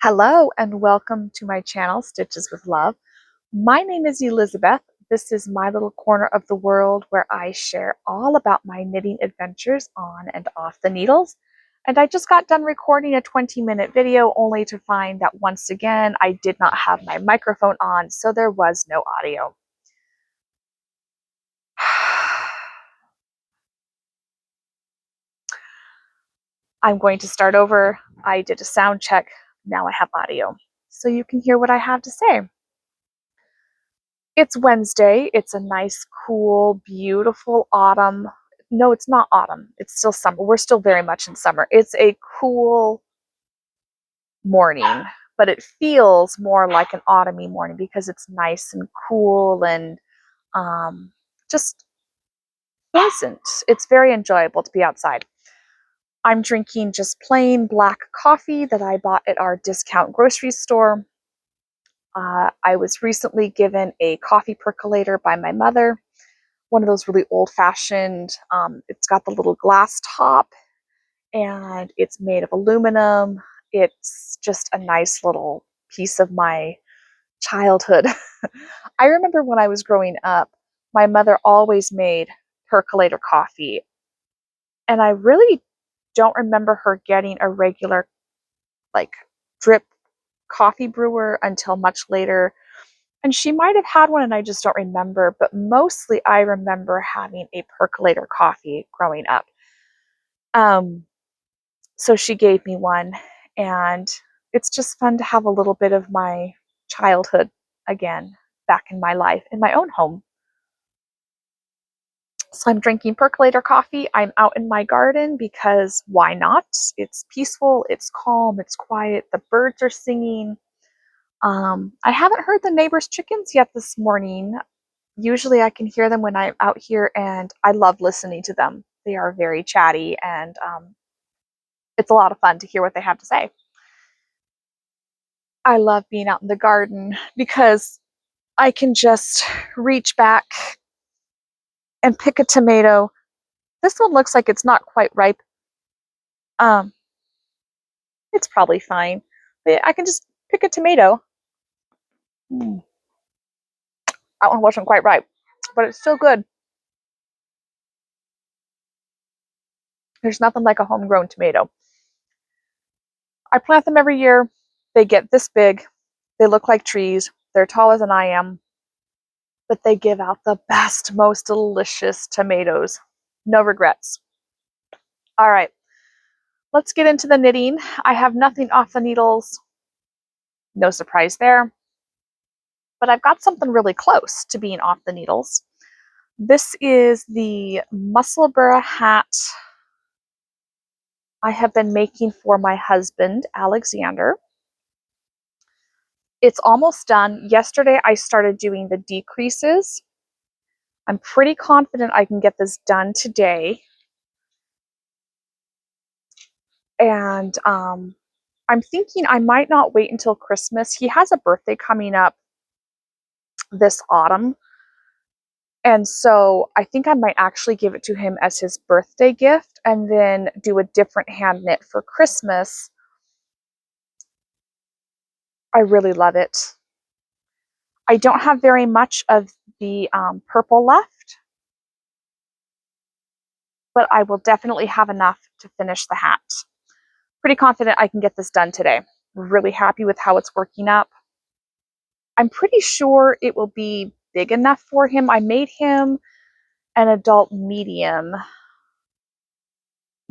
Hello and welcome to my channel, Stitches with Love. My name is Elizabeth. This is my little corner of the world where I share all about my knitting adventures on and off the needles. And I just got done recording a 20-minute video only to find that once again I did not have my microphone on, so there was no audio. I'm going to start over. I did a sound check. Now I have audio, so you can hear what I have to say. It's Wednesday. It's a nice, cool, beautiful autumn. No, it's not autumn. It's still summer. We're still very much in summer. It's a cool morning, but it feels more like an autumny morning because it's nice and cool and just pleasant. It's very enjoyable to be outside. I'm drinking just plain black coffee that I bought at our discount grocery store. I was recently given a coffee percolator by my mother. One of those really old-fashioned, it's got the little glass top and it's made of aluminum. It's just a nice little piece of my childhood. I remember when I was growing up, my mother always made percolator coffee, and I really don't remember her getting a regular like drip coffee brewer until much later. And she might have had one and I just don't remember, but mostly I remember having a percolator coffee growing up. So she gave me one, and it's just fun to have a little bit of my childhood again back in my life, in my own home. So I'm drinking percolator coffee. I'm out in my garden because why not? It's peaceful, it's calm, it's quiet, the birds are singing. I haven't heard the neighbors' chickens yet this morning. Usually I can hear them when I'm out here, and I love listening to them. They are very chatty, and it's a lot of fun to hear what they have to say. I love being out in the garden because I can just reach back and pick a tomato. This one looks like it's not quite ripe. Um, it's probably fine. But I can just pick a tomato. That one wasn't quite ripe, but it's still good. There's nothing like a homegrown tomato. I plant them every year. They get this big. They look like trees. They're taller than I am, but they give out the best, most delicious tomatoes. No regrets. All right, let's get into the knitting. I have nothing off the needles. No surprise there. But I've got something really close to being off the needles. This is the Musselburgh hat I have been making for my husband, Alexander. It's almost done. Yesterday I started doing the decreases. I'm pretty confident I can get this done today. And I'm thinking I might not wait until Christmas. He has a birthday coming up this autumn. And so I think I might actually give it to him as his birthday gift and then do a different hand knit for Christmas. I really love it. I don't have very much of the purple left, but I will definitely have enough to finish the hat. Pretty confident I can get this done today. Really happy with how it's working up. I'm pretty sure it will be big enough for him. I made him an adult medium,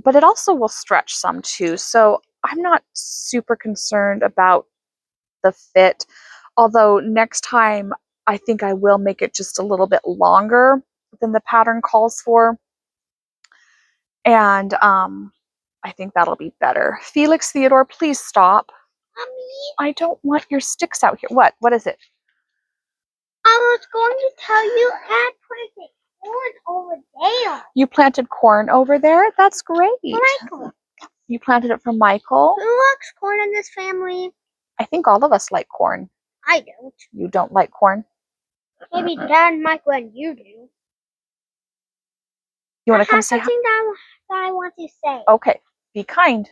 but it also will stretch some too. So I'm not super concerned about the fit. Although next time I think I will make it just a little bit longer than the pattern calls for. And I think that'll be better. Felix Theodore, please stop. Mommy, I don't want your sticks out here. What? What is it? I was going to tell you I planted corn over there. You planted corn over there? That's great. Michael. You planted it for Michael? Who likes corn in this family? I think all of us like corn. I don't. You don't like corn? Maybe Dad, Michael, and you do. You want to come say hi? Something that I want to say. Okay, be kind.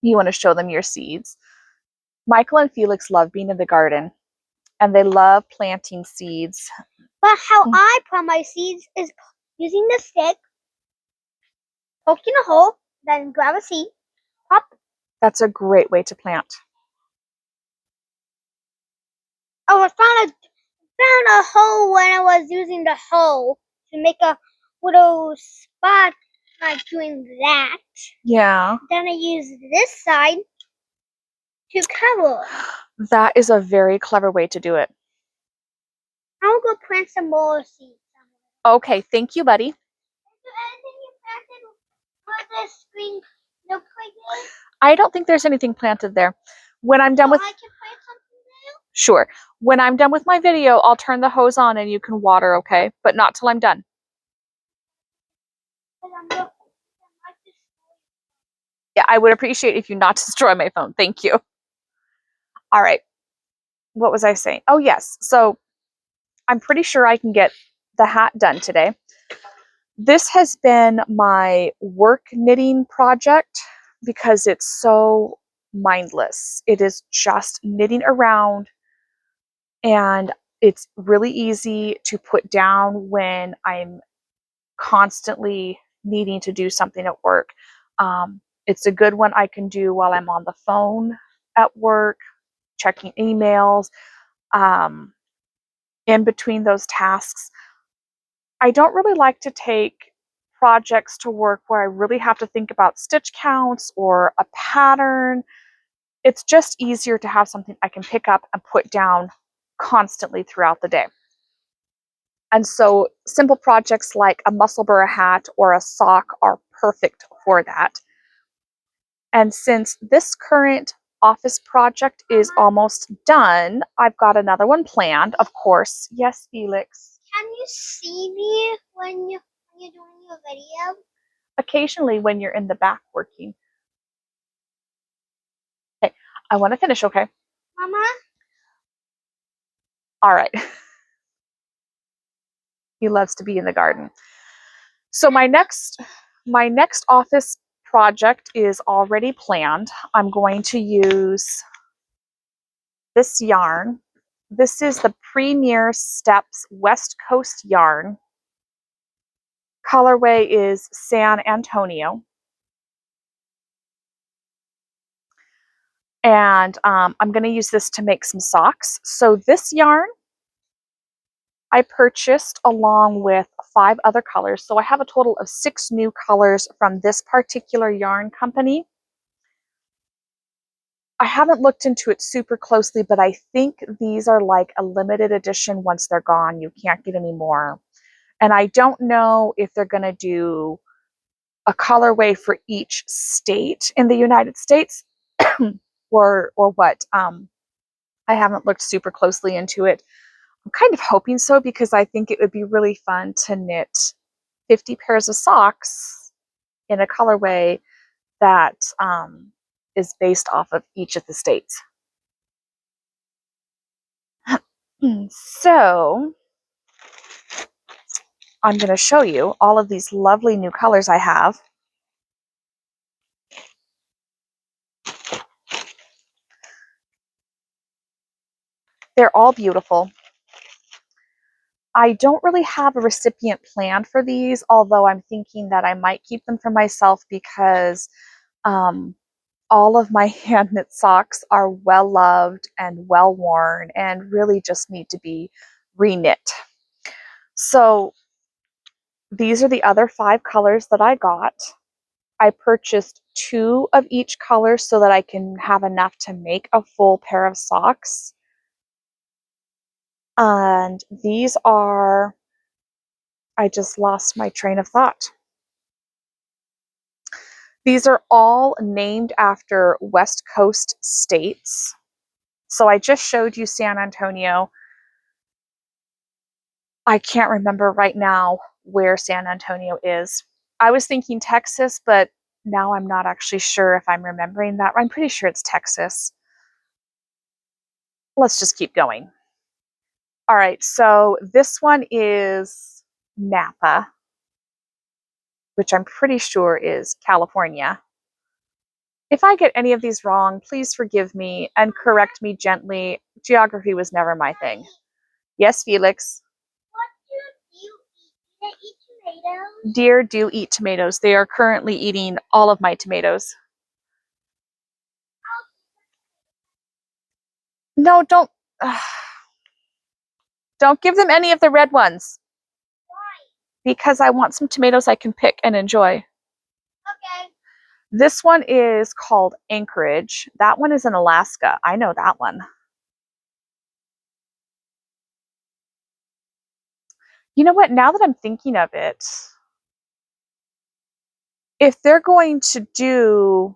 You want to show them your seeds. Michael and Felix love being in the garden, and they love planting seeds. But how I plant my seeds is using the stick, poking a hole, then grab a seed, pop. That's a great way to plant. Oh, I found a hole when I was using the hoe to make a little spot, like doing that. Yeah. Then I use this side to cover it. That is a very clever way to do it. I'll go plant some more seeds. Okay, thank you, buddy. Is there anything you planted where the screen looks like this? I don't think there's anything planted there. When I'm done So with I can plant something there? Sure. When I'm done with my video, I'll turn the hose on and you can water, okay? But not till I'm done. Yeah, I would appreciate if you not destroy my phone. Thank you. All right. What was I saying? Oh, yes. So I'm pretty sure I can get the hat done today. This has been my work knitting project because it's so mindless. It is just knitting around, and it's really easy to put down when I'm constantly needing to do something at work. It's a good one I can do while I'm on the phone at work, checking emails, in between those tasks. I don't really like to take projects to work where I really have to think about stitch counts or a pattern. It's just easier to have something I can pick up and put down constantly throughout the day. And so simple projects like a Musselburgh hat or a sock are perfect for that. And since this current office project is almost done, I've got another one planned, of course. Yes, Felix. Can you see me when you're doing your video? Occasionally when you're in the back working. Okay, I want to finish, okay? Mama? All right. He loves to be in the garden. So my next office project is already planned. I'm going to use this yarn. This is the Premier Steps West Coast yarn. Colorway is San Antonio. And I'm going to use this to make some socks. So this yarn I purchased along with 5 other colors. So I have a total of 6 new colors from this particular yarn company. I haven't looked into it super closely, but I think these are like a limited edition. Once they're gone, you can't get any more. And I don't know if they're going to do a colorway for each state in the United States or what. I haven't looked super closely into it. I'm kind of hoping so because I think it would be really fun to knit 50 pairs of socks in a colorway that is based off of each of the states. So I'm going to show you all of these lovely new colors I have. They're all beautiful. I don't really have a recipient planned for these, although I'm thinking that I might keep them for myself because all of my hand knit socks are well loved and well worn and really just need to be re-knit. So these are the other 5 colors that I got. I purchased 2 of each color so that I can have enough to make a full pair of socks. And these are, I just lost my train of thought. These are all named after West Coast states. So I just showed you San Antonio. I can't remember right now where San Antonio is. I was thinking Texas, but now I'm not actually sure if I'm remembering that. I'm pretty sure it's Texas. Let's just keep going. All right, so this one is Napa, which I'm pretty sure is California. If I get any of these wrong, please forgive me and correct me gently. Geography was never my thing. Yes, Felix. What do you eat? Do they eat tomatoes? Deer do eat tomatoes. They are currently eating all of my tomatoes. No, don't. Don't give them any of the red ones. Why? Because I want some tomatoes I can pick and enjoy. Okay. This one is called Anchorage. That one is in Alaska. I know that one. You know what? Now that I'm thinking of it, if they're going to do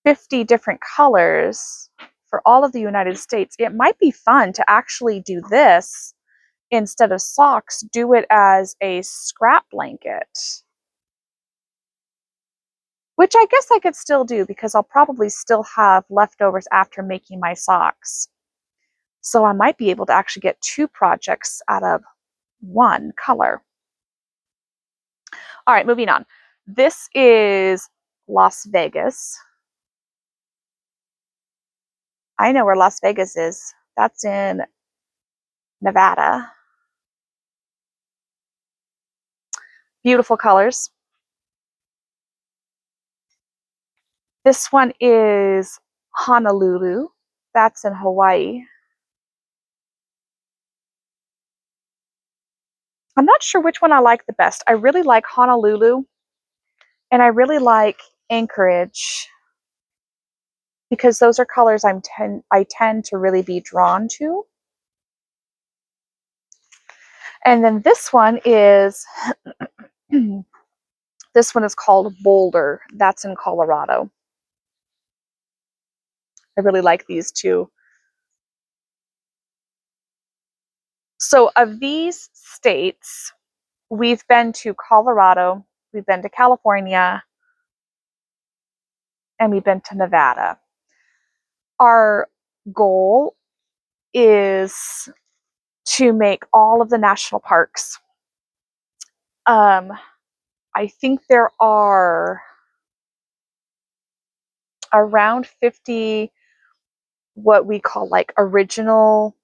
50 different colors for all of the United States, it might be fun to actually do this instead of socks, do it as a scrap blanket. Which I guess I could still do because I'll probably still have leftovers after making my socks. So I might be able to actually get 2 projects out of 1 color. All right, moving on. This is Las Vegas. I know where Las Vegas is. That's in Nevada. Beautiful colors. This one is Honolulu. That's in Hawaii. I'm not sure which one I like the best. I really like Honolulu and I really like Anchorage because those are colors I tend to really be drawn to. And then this one is this one is called Boulder. That's in Colorado. I really like these two. So of these states, we've been to Colorado, we've been to California, and we've been to Nevada. Our goal is to make all of the national parks. I think there are around 50 what we call like original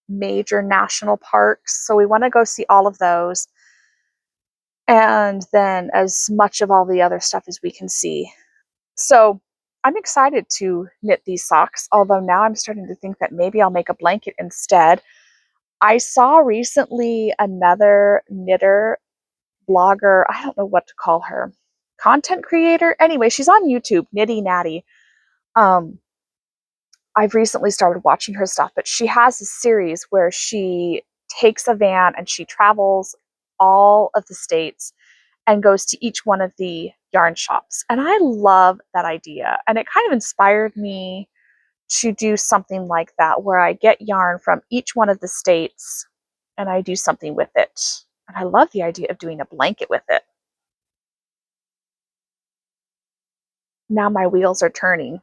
major national parks. So we want to go see all of those. And then as much of all the other stuff as we can see. So I'm excited to knit these socks, although now I'm starting to think that maybe I'll make a blanket instead. I saw recently another knitter blogger, I don't know what to call her, content creator. Anyway, she's on YouTube, Nitty Natty. I've recently started watching her stuff, but she has a series where she takes a van and she travels all of the states and goes to each one of the yarn shops. And I love that idea. And it kind of inspired me to do something like that, where I get yarn from each one of the states and I do something with it. And I love the idea of doing a blanket with it. Now my wheels are turning.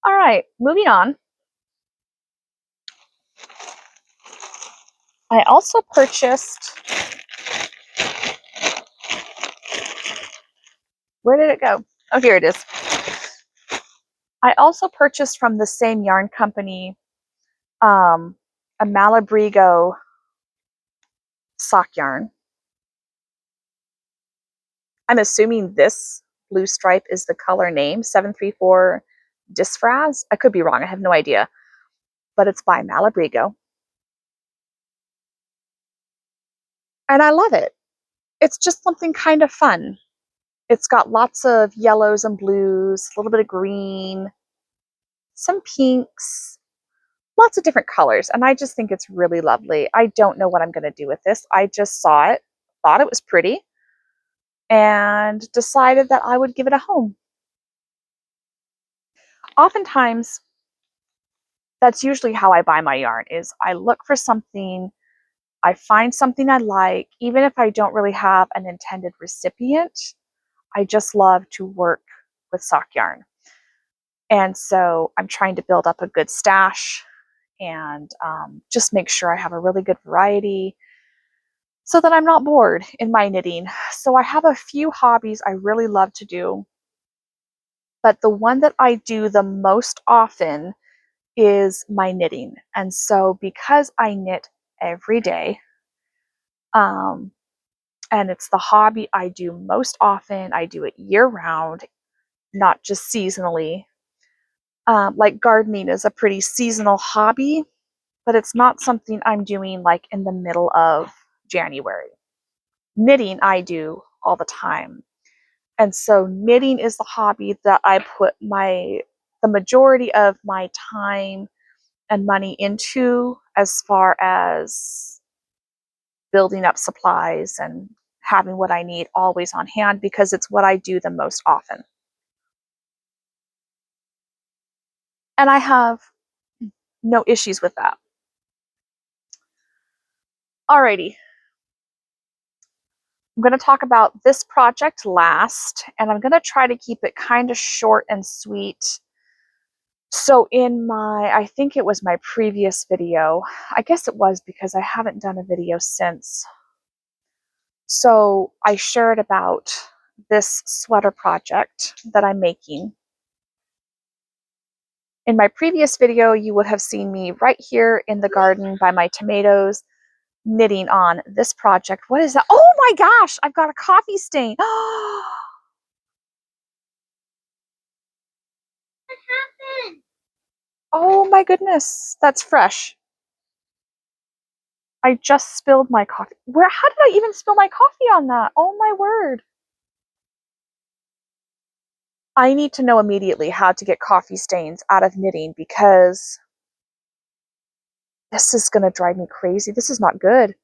All right, moving on. I also purchased, where did it go? Oh, here it is. I also purchased from the same yarn company a Malabrigo sock yarn. I'm assuming this blue stripe is the color name, 734 Disfraz. I could be wrong, I have no idea. But it's by Malabrigo. And I love it. It's just something kind of fun. It's got lots of yellows and blues, a little bit of green, some pinks, lots of different colors. And I just think it's really lovely. I don't know what I'm going to do with this. I just saw it, thought it was pretty, and decided that I would give it a home. Oftentimes, that's usually how I buy my yarn is I look for something, I find something I like, even if I don't really have an intended recipient. I just love to work with sock yarn. And so I'm trying to build up a good stash and just make sure I have a really good variety so that I'm not bored in my knitting. So I have a few hobbies I really love to do. But the one that I do the most often is my knitting. And so because I knit every day, and it's the hobby I do most often, I do it year round, not just seasonally. Like gardening is a pretty seasonal hobby, but it's not something I'm doing like in the middle of January. Knitting I do all the time. And so knitting is the hobby that I put the majority of my time and money into, as far as building up supplies and having what I need always on hand, because it's what I do the most often. And I have no issues with that. Alrighty, I'm going to talk about this project last, and I'm going to try to keep it kind of short and sweet. So I think it was my previous video. I guess it was because I haven't done a video since. So I shared about this sweater project that I'm making. In my previous video, you would have seen me right here in the garden by my tomatoes knitting on this project. What is that? Oh my gosh, I've got a coffee stain. What happened? Oh my goodness, that's fresh. I just spilled my coffee. How did I even spill my coffee on that? Oh my word. I need to know immediately how to get coffee stains out of knitting, because this is going to drive me crazy. This is not good.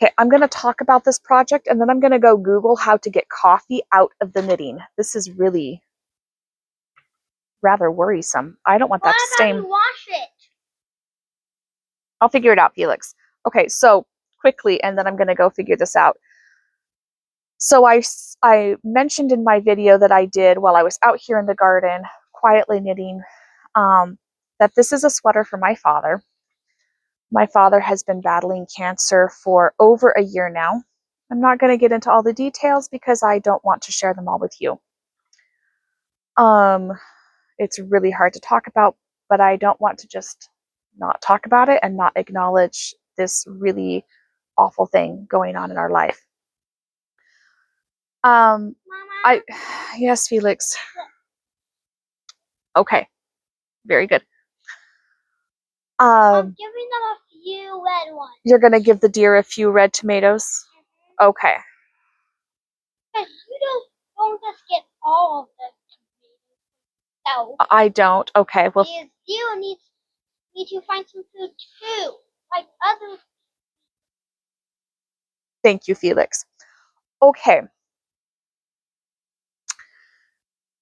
Okay, I'm going to talk about this project and then I'm going to go Google how to get coffee out of the knitting. This is really rather worrisome. I don't want that to stain. Why don't you wash it? I'll figure it out, Felix. Okay, so quickly, and then I'm going to go figure this out. So I mentioned in my video that I did while I was out here in the garden quietly knitting, that this is a sweater for my father. My father has been battling cancer for over a year now. I'm not going to get into all the details because I don't want to share them all with you. It's really hard to talk about, but I don't want to just not talk about it and not acknowledge this really awful thing going on in our life. Mama, Yes, Felix. Okay, very good. I'm giving them a few red ones. You're gonna give the deer a few red tomatoes? Okay. Because you don't just get all of the tomatoes. No. I don't. Okay, well, Because you need to find some food too. Like other. thank you, Felix. Okay.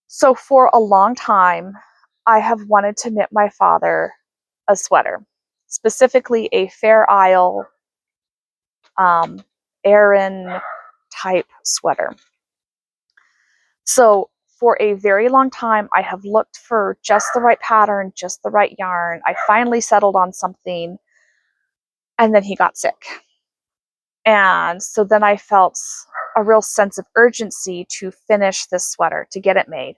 So for a long time, I have wanted to knit my father a sweater, specifically a Fair Isle Aran type sweater. So for a very long time, I have looked for just the right pattern, just the right yarn. I finally settled on something, and then he got sick. And so then I felt a real sense of urgency to finish this sweater, to get it made.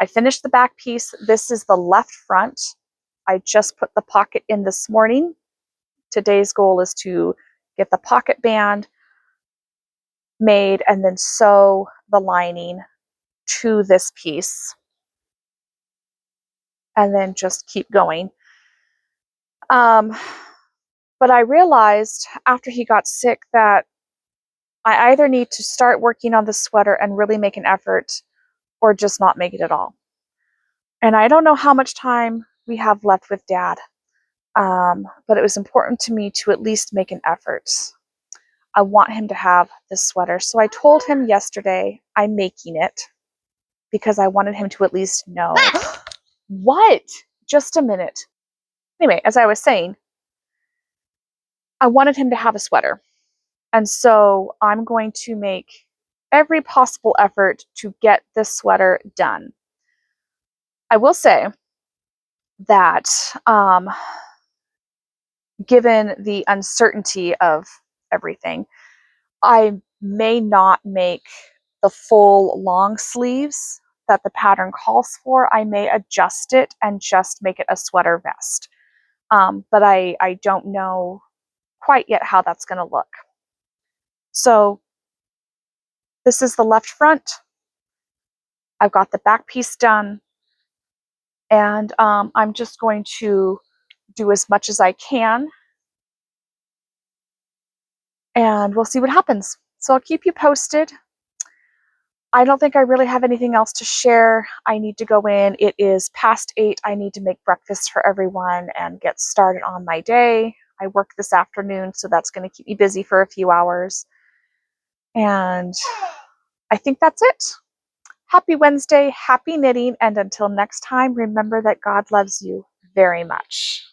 I finished the back piece. This is the left front. I just put the pocket in this morning. Today's goal is to get the pocket band made and then sew the lining to this piece. And then just keep going. But I realized after he got sick that I either need to start working on the sweater and really make an effort, or just not make it at all. And I don't know how much time we have left with Dad, but it was important to me to at least make an effort. I want him to have this sweater. So I told him yesterday I'm making it because I wanted him to at least know. What? Just a minute. Anyway, as I was saying, I wanted him to have a sweater. And so I'm going to make every possible effort to get this sweater done. I will say that given the uncertainty of everything, I may not make the full long sleeves that the pattern calls for, I may adjust it and just make it a sweater vest. But I don't know quite yet how that's going to look. So this is the left front. I've got the back piece done, and I'm just going to do as much as I can, and we'll see what happens. So I'll keep you posted. I don't think I really have anything else to share. I need to go in. It is past 8. I need to make breakfast for everyone and get started on my day. I work this afternoon, so that's going to keep me busy for a few hours. And I think that's it. Happy Wednesday, happy knitting, and until next time, remember that God loves you very much.